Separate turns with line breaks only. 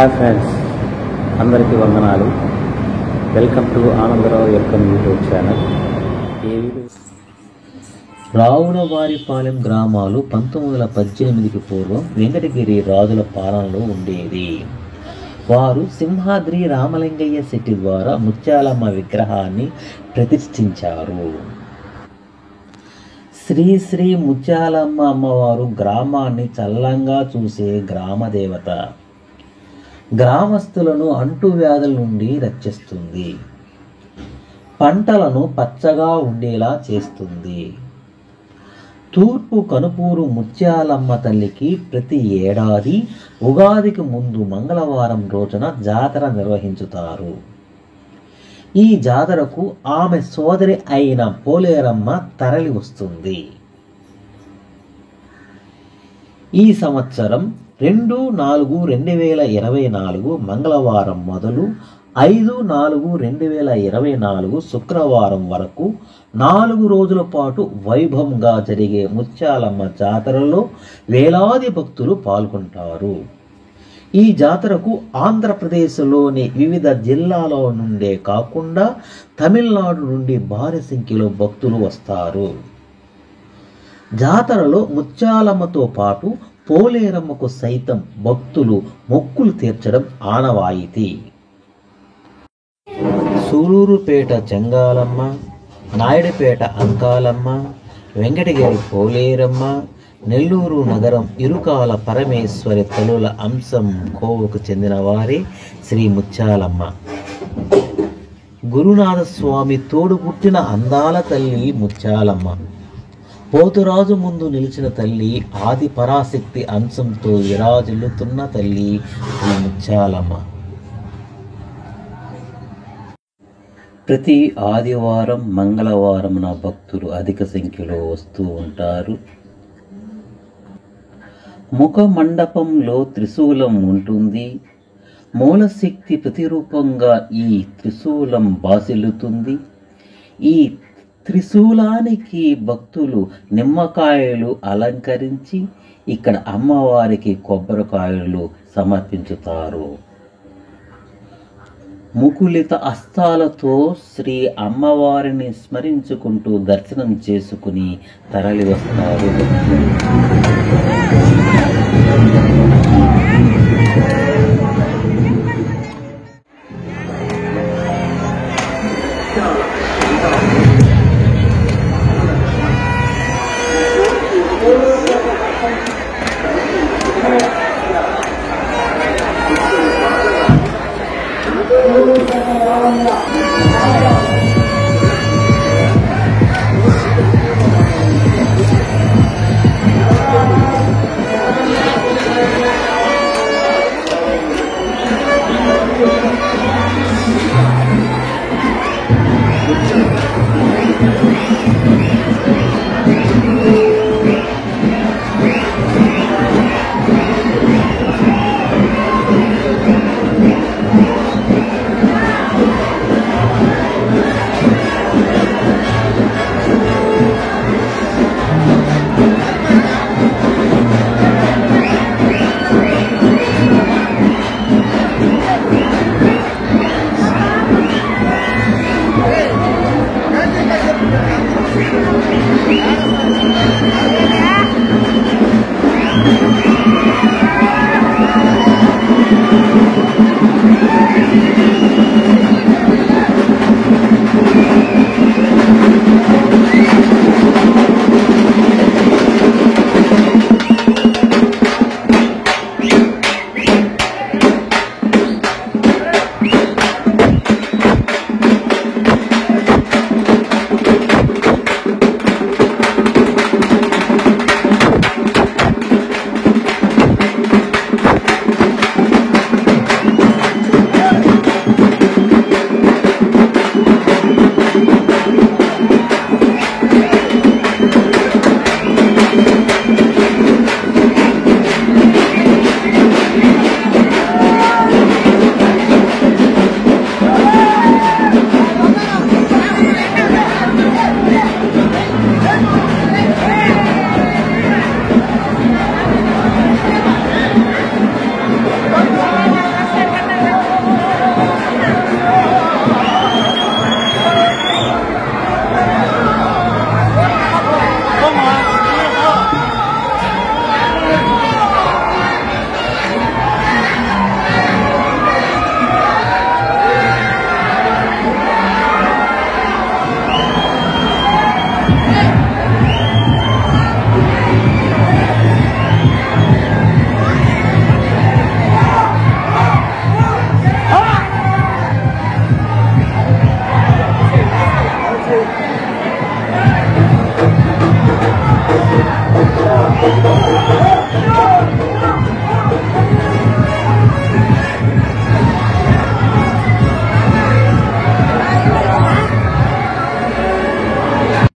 Hi friends, అందరికీ వందనాలు. Welcome to Anandarao welcome YouTube channel. Ravulavaripalem గ్రామాలు 1918కి పూర్వం వెంకటగిరి రాజుల పాలనలో ఉండేది. వారు సింహాద్రి రామలింగయ్య శెట్టి ద్వారా ముత్యాలమ్మ విగ్రహాన్ని ప్రతిష్ఠించారు. శ్రీ శ్రీ ముత్యాలమ్మ అమ్మవారు గ్రామాన్ని చల్లంగా చూసే గ్రామదేవత. గ్రామస్తులను అంటువ్యాధుల నుండి రక్షిస్తుంది. పంటలను పచ్చగా ఉండేలా చేస్తుంది. తూర్పు కనుపూరు ముత్యాలమ్మ తల్లికి ప్రతి ఏడాది ఉగాదికి ముందు మంగళవారం రోజున జాతర నిర్వహించుతారు. ఈ జాతరకు ఆమె సోదరి అయిన పోలేరమ్మ తరలి వస్తుంది. ఈ సంవత్సరం 2/4/2024 మంగళవారం మొదలు 5/4/2024 శుక్రవారం వరకు 4 రోజుల పాటు వైభవంగా జరిగే ముత్యాలమ్మ జాతరలో వేలాది భక్తులు పాల్గొంటారు. ఈ జాతరకు ఆంధ్రప్రదేశ్లోని వివిధ జిల్లాల నుండే కాకుండా తమిళనాడు నుండి భారీ సంఖ్యలో భక్తులు వస్తారు. జాతరలో ముత్యాలమ్మతో పాటు పోలేరమ్మకు సైతం భక్తులు మొక్కులు తీర్చడం ఆనవాయితీ. సూలూరుపేట చెంగాలమ్మ, నాయుడుపేట అంకాలమ్మ, వెంకటగిరి పోలేరమ్మ, నెల్లూరు నగరం ఇరుకాల పరమేశ్వరి తల్లుల అంశం కోవకు చెందిన వారే శ్రీ ముత్యాలమ్మ. గురునాథస్వామి తోడు పుట్టిన అందాల తల్లి ముత్యాలమ్మ. పోతురాజు ముందు నిలిచిన తల్లి, ఆది పరాశక్తి అంశంతో విరాజిల్లుతున్న తల్లి శ్రీ ముత్యాలమ్మ. ప్రతి ఆదివారం మంగళవారం భక్తులు అధిక సంఖ్యలో వస్తూ ఉంటారు. ముఖ మండపంలో త్రిశూలం ఉంటుంది. మూలశక్తి ప్రతిరూపంగా ఈ త్రిశూలం బాసిల్లుతుంది. ఈ త్రిశూలానికి భక్తులు నిమ్మకాయలు అలంకరించి ఇక్కడ అమ్మవారికి కొబ్బరికాయలు సమర్పించుతారు. ముకులిత హస్తాలతో శ్రీ అమ్మవారిని స్మరించుకుంటూ దర్శనం చేసుకుని తరలి వస్తారు.
Thank you.